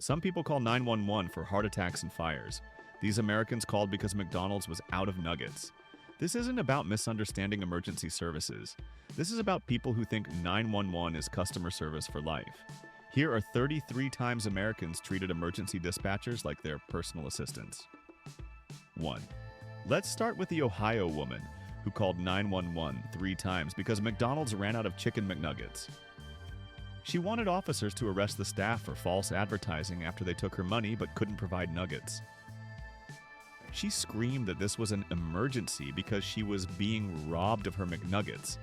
Some people call 911 for heart attacks and fires. These Americans called because McDonald's was out of nuggets. This isn't about misunderstanding emergency services. This is about people who think 911 is customer service for life. Here are 33 times Americans treated emergency dispatchers like their personal assistants. 1. Let's start with the Ohio woman who called 911 3 times because McDonald's ran out of chicken McNuggets. She wanted officers to arrest the staff for false advertising after they took her money but couldn't provide nuggets. She screamed that this was an emergency because she was being robbed of her McNuggets.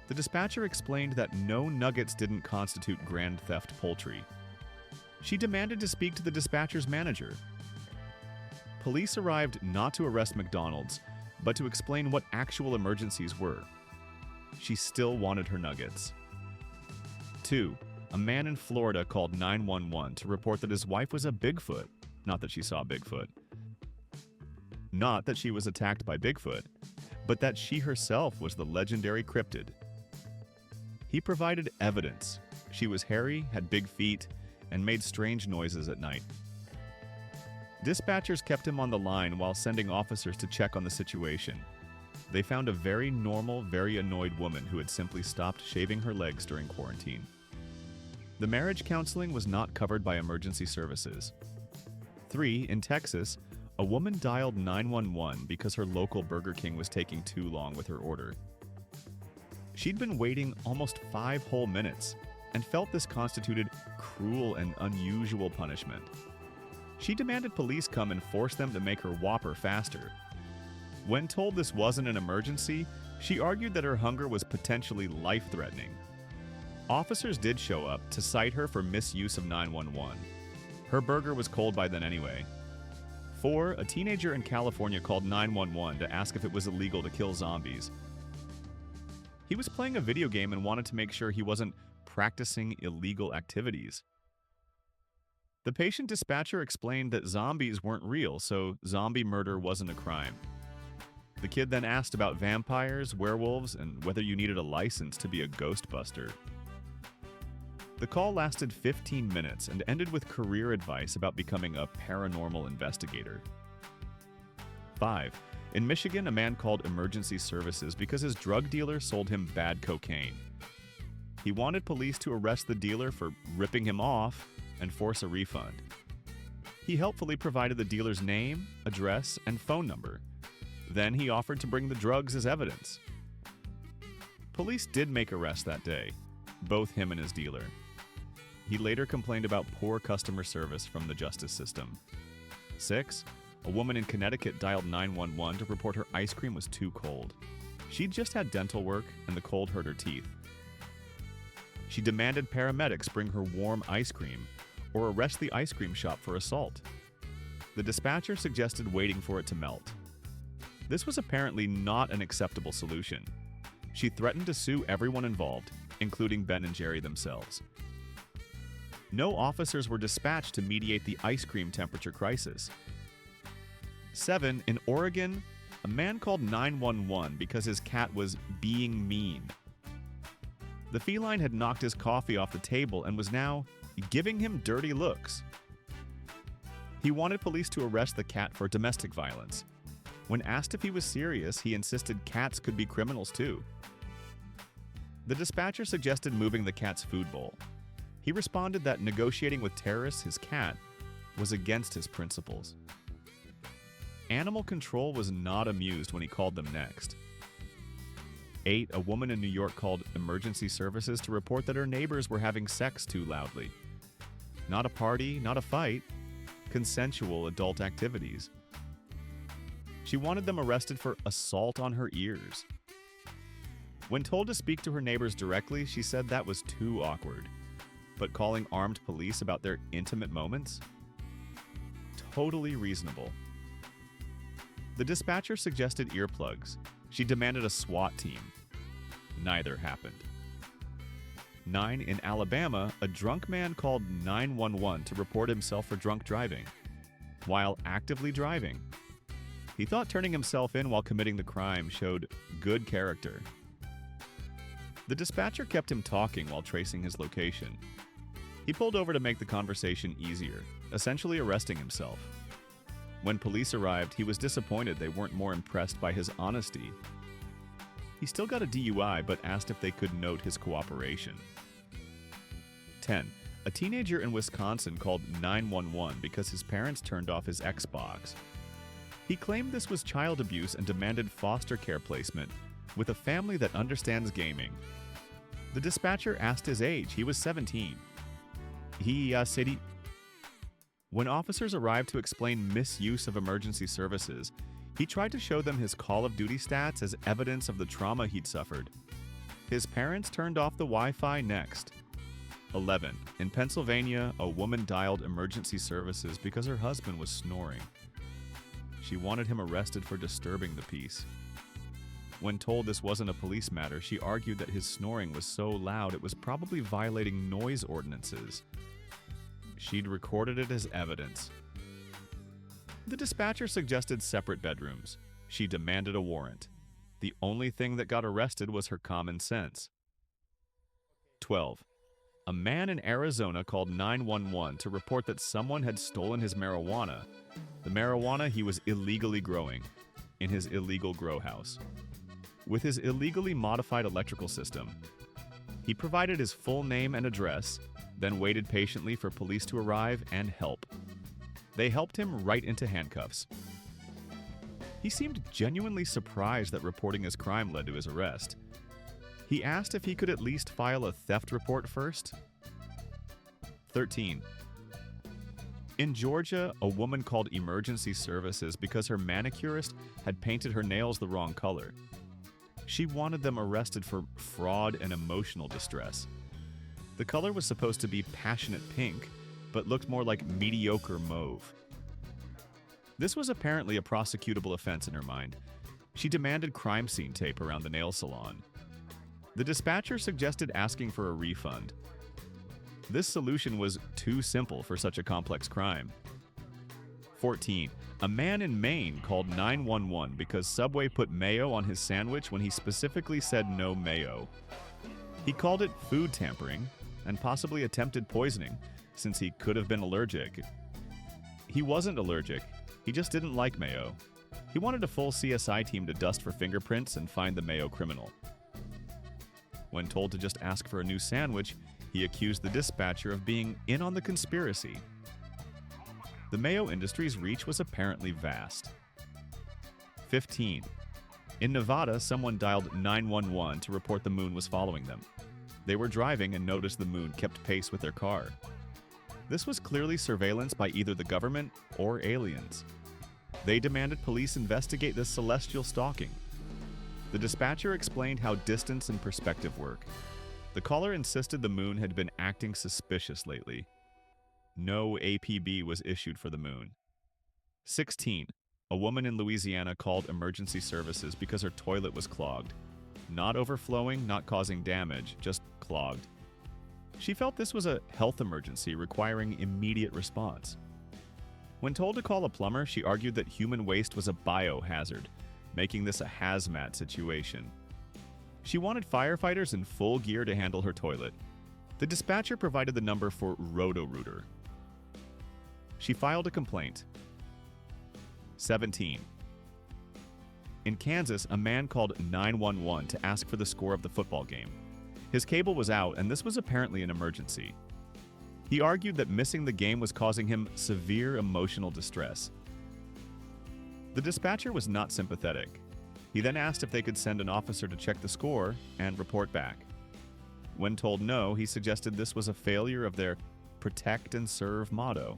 The dispatcher explained that no nuggets didn't constitute grand theft poultry. She demanded to speak to the dispatcher's manager. Police arrived not to arrest McDonald's, but to explain what actual emergencies were. She still wanted her nuggets. 2. A man in Florida called 911 to report that his wife was a Bigfoot. Not that she saw Bigfoot. Not that she was attacked by Bigfoot, but that she herself was the legendary cryptid. He provided evidence. She was hairy, had big feet, and made strange noises at night. Dispatchers kept him on the line while sending officers to check on the situation. They found a very normal, very annoyed woman who had simply stopped shaving her legs during quarantine. The marriage counseling was not covered by emergency services. 3. In Texas, a woman dialed 911 because her local Burger King was taking too long with her order. She'd been waiting almost 5 whole minutes and felt this constituted cruel and unusual punishment. She demanded police come and force them to make her Whopper faster. When told this wasn't an emergency, she argued that her hunger was potentially life-threatening. Officers did show up to cite her for misuse of 911. Her burger was cold by then anyway. 4. A teenager in California called 911 to ask if it was illegal to kill zombies. He was playing a video game and wanted to make sure he wasn't practicing illegal activities. The patient dispatcher explained that zombies weren't real, so zombie murder wasn't a crime. The kid then asked about vampires, werewolves, and whether you needed a license to be a ghostbuster. The call lasted 15 minutes and ended with career advice about becoming a paranormal investigator. 5. In Michigan, a man called emergency services because his drug dealer sold him bad cocaine. He wanted police to arrest the dealer for ripping him off and force a refund. He helpfully provided the dealer's name, address, and phone number. Then he offered to bring the drugs as evidence. Police did make arrests that day, both him and his dealer. He later complained about poor customer service from the justice system. 6. A woman in Connecticut dialed 911 to report her ice cream was too cold. She'd just had dental work and the cold hurt her teeth. She demanded paramedics bring her warm ice cream or arrest the ice cream shop for assault. The dispatcher suggested waiting for it to melt. This was apparently not an acceptable solution. She threatened to sue everyone involved, including Ben and Jerry themselves. No officers were dispatched to mediate the ice cream temperature crisis. 7. In Oregon, a man called 911 because his cat was being mean. The feline had knocked his coffee off the table and was now giving him dirty looks. He wanted police to arrest the cat for domestic violence. When asked if he was serious, he insisted cats could be criminals too. The dispatcher suggested moving the cat's food bowl. He responded that negotiating with terrorists, his cat, was against his principles. Animal control was not amused when he called them next. 8. A woman in New York called emergency services to report that her neighbors were having sex too loudly. Not a party, not a fight, consensual adult activities. She wanted them arrested for assault on her ears. When told to speak to her neighbors directly, she said that was too awkward. But calling armed police about their intimate moments? Totally reasonable. The dispatcher suggested earplugs. She demanded a SWAT team. Neither happened. 9. In Alabama, a drunk man called 911 to report himself for drunk driving. While actively driving. He thought turning himself in while committing the crime showed good character. The dispatcher kept him talking while tracing his location. He He pulled over to make the conversation easier, essentially arresting himself. When police arrived, he was disappointed they weren't more impressed by his honesty. He still got a DUI, but asked if they could note his cooperation. 10. A teenager in Wisconsin called 911 because his parents turned off his Xbox. He claimed this was child abuse and demanded foster care placement with a family that understands gaming. The dispatcher asked his age. He was 17. He said When officers arrived to explain misuse of emergency services, he tried to show them his Call of Duty stats as evidence of the trauma he'd suffered. His parents turned off the Wi-Fi next. 11. In Pennsylvania, a woman dialed emergency services because her husband was snoring. She wanted him arrested for disturbing the peace. When told this wasn't a police matter, she argued that his snoring was so loud it was probably violating noise ordinances. She'd recorded it as evidence. The dispatcher suggested separate bedrooms. She demanded a warrant. The only thing that got arrested was her common sense. 12. A man in Arizona called 911 to report that someone had stolen his marijuana. The marijuana he was illegally growing in his illegal grow house. With his illegally modified electrical system, he provided his full name and address, then waited patiently for police to arrive and help. They helped him right into handcuffs. He seemed genuinely surprised that reporting his crime led to his arrest. He asked if he could at least file a theft report first. 13. In Georgia, a woman called emergency services because her manicurist had painted her nails the wrong color. She wanted them arrested for fraud and emotional distress. The color was supposed to be passionate pink, but looked more like mediocre mauve. This was apparently a prosecutable offense in her mind. She demanded crime scene tape around the nail salon. The dispatcher suggested asking for a refund. This solution was too simple for such a complex crime. 14. A man in Maine called 911 because Subway put mayo on his sandwich when he specifically said no mayo. He called it food tampering and possibly attempted poisoning, since he could have been allergic. He wasn't allergic, he just didn't like mayo. He wanted a full CSI team to dust for fingerprints and find the mayo criminal. When told to just ask for a new sandwich, he accused the dispatcher of being in on the conspiracy. The mayo industry's reach was apparently vast. 15. In Nevada, someone dialed 911 to report the moon was following them. They were driving and noticed the moon kept pace with their car. This was clearly surveillance by either the government or aliens. They demanded police investigate this celestial stalking. The dispatcher explained how distance and perspective work. The caller insisted the moon had been acting suspicious lately. No APB was issued for the moon. 16. A woman in Louisiana called emergency services because her toilet was clogged. Not overflowing, not causing damage, just clogged. She felt this was a health emergency requiring immediate response. When told to call a plumber, she argued that human waste was a biohazard, making this a hazmat situation. She wanted firefighters in full gear to handle her toilet. The dispatcher provided the number for Roto-Rooter. She filed a complaint. 17. In Kansas, a man called 911 to ask for the score of the football game. His cable was out, and this was apparently an emergency. He argued that missing the game was causing him severe emotional distress. The dispatcher was not sympathetic. He then asked if they could send an officer to check the score and report back. When told no, he suggested this was a failure of their protect and serve motto.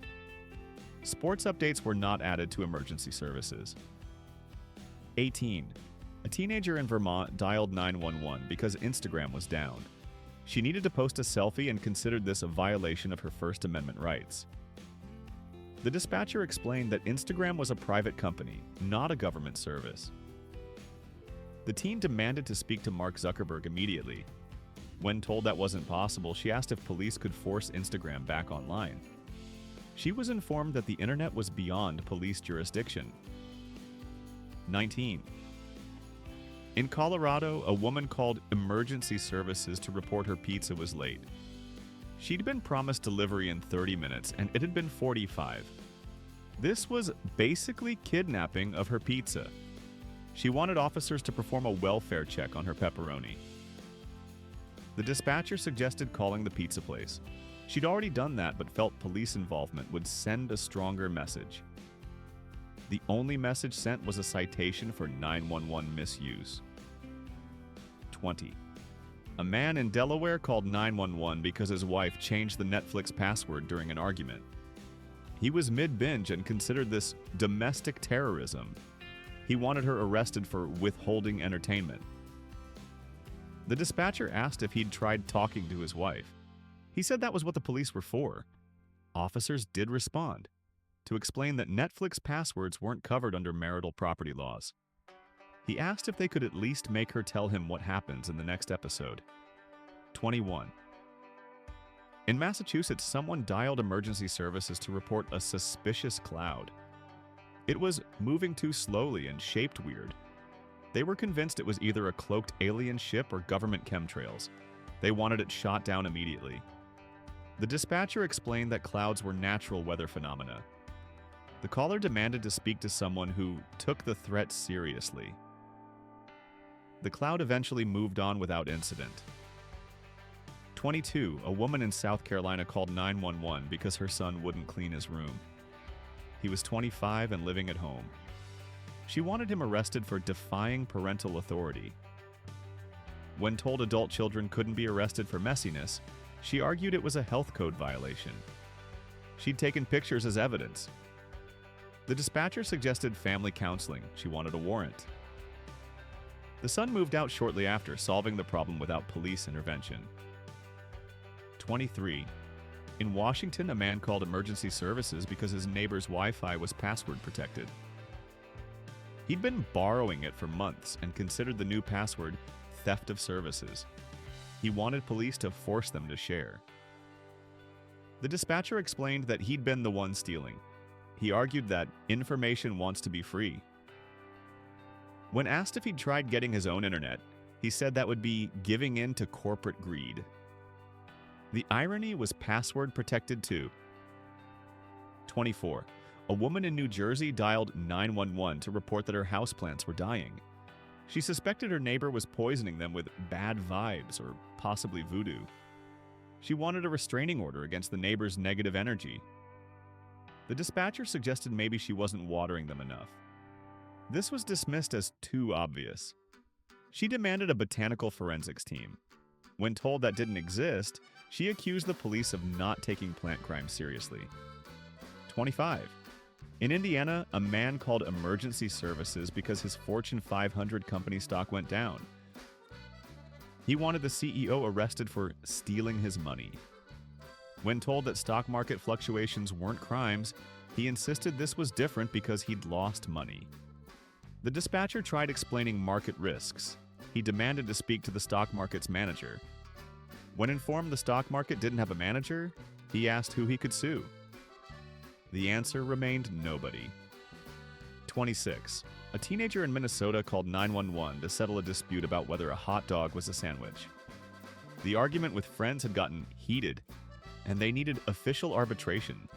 Sports updates were not added to emergency services. 18. A teenager in Vermont dialed 911 because Instagram was down. She needed to post a selfie and considered this a violation of her First Amendment rights. The dispatcher explained that Instagram was a private company, not a government service. The teen demanded to speak to Mark Zuckerberg immediately. When told that wasn't possible, she asked if police could force Instagram back online. She was informed that the internet was beyond police jurisdiction. 19. In Colorado, a woman called emergency services to report her pizza was late. She'd been promised delivery in 30 minutes, and it had been 45. This was basically kidnapping of her pizza. She wanted officers to perform a welfare check on her pepperoni. The dispatcher suggested calling the pizza place. She'd already done that, but felt police involvement would send a stronger message. The only message sent was a citation for 911 misuse. 20. A man in Delaware called 911 because his wife changed the Netflix password during an argument. He was mid-binge and considered this domestic terrorism. He wanted her arrested for withholding entertainment. The dispatcher asked if he'd tried talking to his wife. He said that was what the police were for. Officers did respond to explain that Netflix passwords weren't covered under marital property laws. He asked if they could at least make her tell him what happens in the next episode. 21. In Massachusetts, someone dialed emergency services to report a suspicious cloud. It was moving too slowly and shaped weird. They were convinced it was either a cloaked alien ship or government chemtrails. They wanted it shot down immediately. The dispatcher explained that clouds were natural weather phenomena. The caller demanded to speak to someone who took the threat seriously. The cloud eventually moved on without incident. 22. A woman in South Carolina called 911 because her son wouldn't clean his room. He was 25 and living at home. She wanted him arrested for defying parental authority. When told adult children couldn't be arrested for messiness, she argued it was a health code violation. She'd taken pictures as evidence. The dispatcher suggested family counseling. She wanted a warrant. The son moved out shortly after, solving the problem without police intervention. 23. In Washington, a man called emergency services because his neighbor's Wi-Fi was password protected. He'd been borrowing it for months and considered the new password theft of services. He wanted police to force them to share. The dispatcher explained that he'd been the one stealing. He argued that information wants to be free. When asked if he'd tried getting his own internet, he said that would be giving in to corporate greed. The irony was password protected too. 24. A woman in New Jersey dialed 911 to report that her houseplants were dying. She suspected her neighbor was poisoning them with bad vibes or possibly voodoo. She wanted a restraining order against the neighbor's negative energy. The dispatcher suggested maybe she wasn't watering them enough. This was dismissed as too obvious. She demanded a botanical forensics team. When told that didn't exist, she accused the police of not taking plant crime seriously. 25. In Indiana, a man called emergency services because his Fortune 500 company stock went down. He wanted the CEO arrested for stealing his money. When told that stock market fluctuations weren't crimes, he insisted this was different because he'd lost money. The dispatcher tried explaining market risks. He demanded to speak to the stock market's manager. When informed the stock market didn't have a manager, he asked who he could sue. The answer remained nobody. 26. A teenager in Minnesota called 911 to settle a dispute about whether a hot dog was a sandwich. The argument with friends had gotten heated, and they needed official arbitration.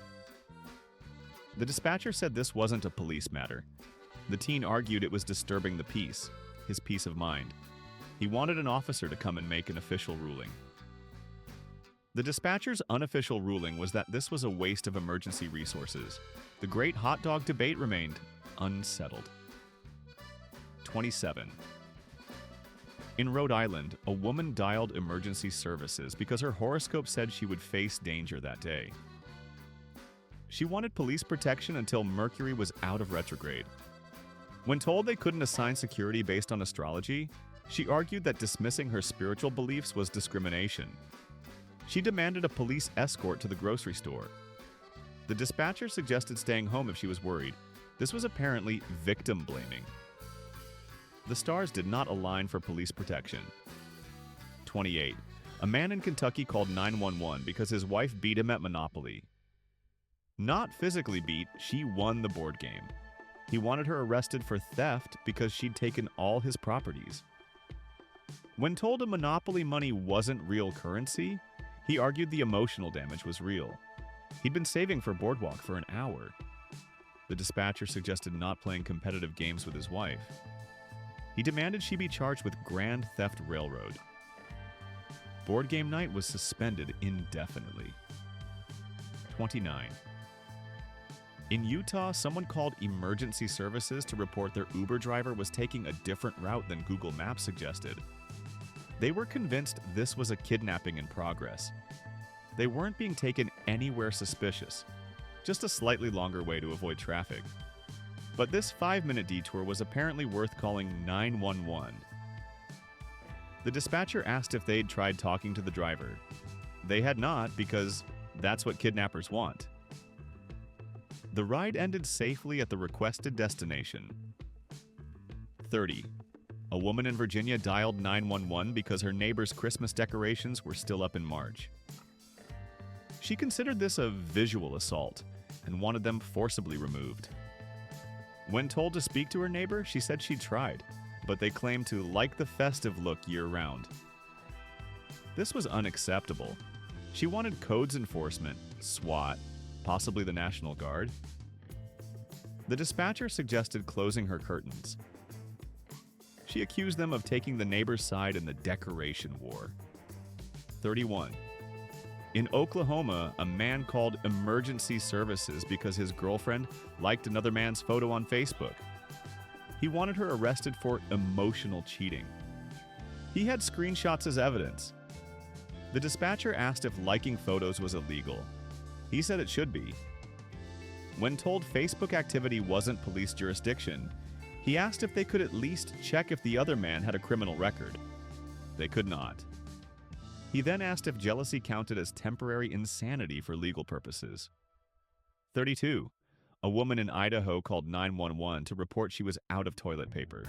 The dispatcher said this wasn't a police matter. The teen argued it was disturbing the peace, his peace of mind. He wanted an officer to come and make an official ruling. The dispatcher's unofficial ruling was that this was a waste of emergency resources. The great hot dog debate remained unsettled. 27. In Rhode Island, a woman dialed emergency services because her horoscope said she would face danger that day. She wanted police protection until Mercury was out of retrograde. When told they couldn't assign security based on astrology, she argued that dismissing her spiritual beliefs was discrimination. She demanded a police escort to the grocery store. The dispatcher suggested staying home if she was worried. This was apparently victim blaming. The stars did not align for police protection. 28. A man in Kentucky called 911 because his wife beat him at Monopoly. Not physically beat, she won the board game. He wanted her arrested for theft because she'd taken all his properties. When told a Monopoly money wasn't real currency, He argued the emotional damage was real. He'd been saving for Boardwalk for an hour. The dispatcher suggested not playing competitive games with his wife. He demanded she be charged with grand theft railroad. Board game night was suspended indefinitely. 29. In Utah, someone called emergency services to report their Uber driver was taking a different route than Google Maps suggested. They were convinced this was a kidnapping in progress. They weren't being taken anywhere suspicious, just a slightly longer way to avoid traffic. But this 5-minute detour was apparently worth calling 911. The dispatcher asked if they'd tried talking to the driver. They had not, because that's what kidnappers want. The ride ended safely at the requested destination. 30. A woman in Virginia dialed 911 because her neighbor's Christmas decorations were still up in March. She considered this a visual assault and wanted them forcibly removed. When told to speak to her neighbor, she said she'd tried, but they claimed to like the festive look year-round. This was unacceptable. She wanted codes enforcement, SWAT, possibly the National Guard. The dispatcher suggested closing her curtains. She accused them of taking the neighbor's side in the decoration war. 31. In Oklahoma, a man called emergency services because his girlfriend liked another man's photo on Facebook. He wanted her arrested for emotional cheating. He had screenshots as evidence. The dispatcher asked if liking photos was illegal. He said it should be. When told Facebook activity wasn't police jurisdiction, he asked if they could at least check if the other man had a criminal record. They could not. He then asked if jealousy counted as temporary insanity for legal purposes. 32. A woman in Idaho called 911 to report she was out of toilet paper.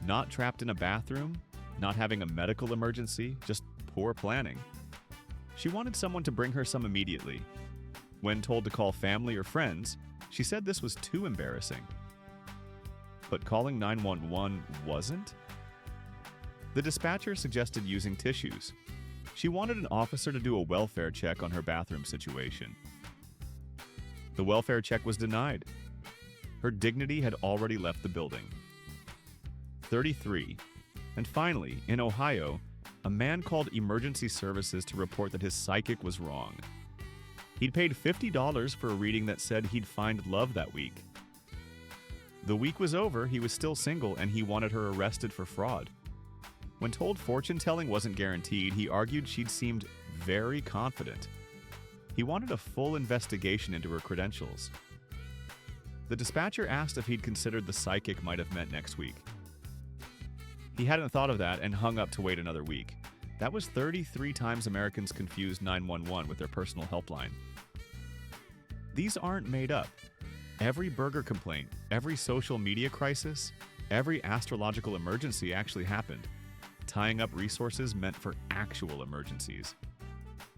Not trapped in a bathroom, not having a medical emergency, just poor planning. She wanted someone to bring her some immediately. When told to call family or friends, she said this was too embarrassing. But calling 911 wasn't? The dispatcher suggested using tissues. She wanted an officer to do a welfare check on her bathroom situation. The welfare check was denied. Her dignity had already left the building. 33. And finally, in Ohio, a man called emergency services to report that his psychic was wrong. He'd paid $50 for a reading that said he'd find love that week. The week was over, he was still single, and he wanted her arrested for fraud. When told fortune-telling wasn't guaranteed, he argued she'd seemed very confident. He wanted a full investigation into her credentials. The dispatcher asked if he'd considered the psychic might have met next week. He hadn't thought of that and hung up to wait another week. That was 33 times Americans confused 911 with their personal helpline. These aren't made up. Every burger complaint, every social media crisis, every astrological emergency actually happened. Tying up resources meant for actual emergencies.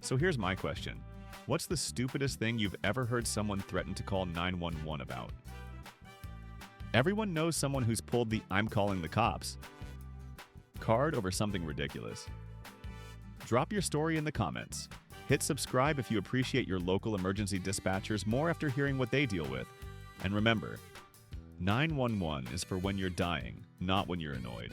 So here's my question. What's the stupidest thing you've ever heard someone threaten to call 911 about? Everyone knows someone who's pulled the "I'm calling the cops" card over something ridiculous. Drop your story in the comments. Hit subscribe if you appreciate your local emergency dispatchers more after hearing what they deal with. And remember, 911 is for when you're dying, not when you're annoyed.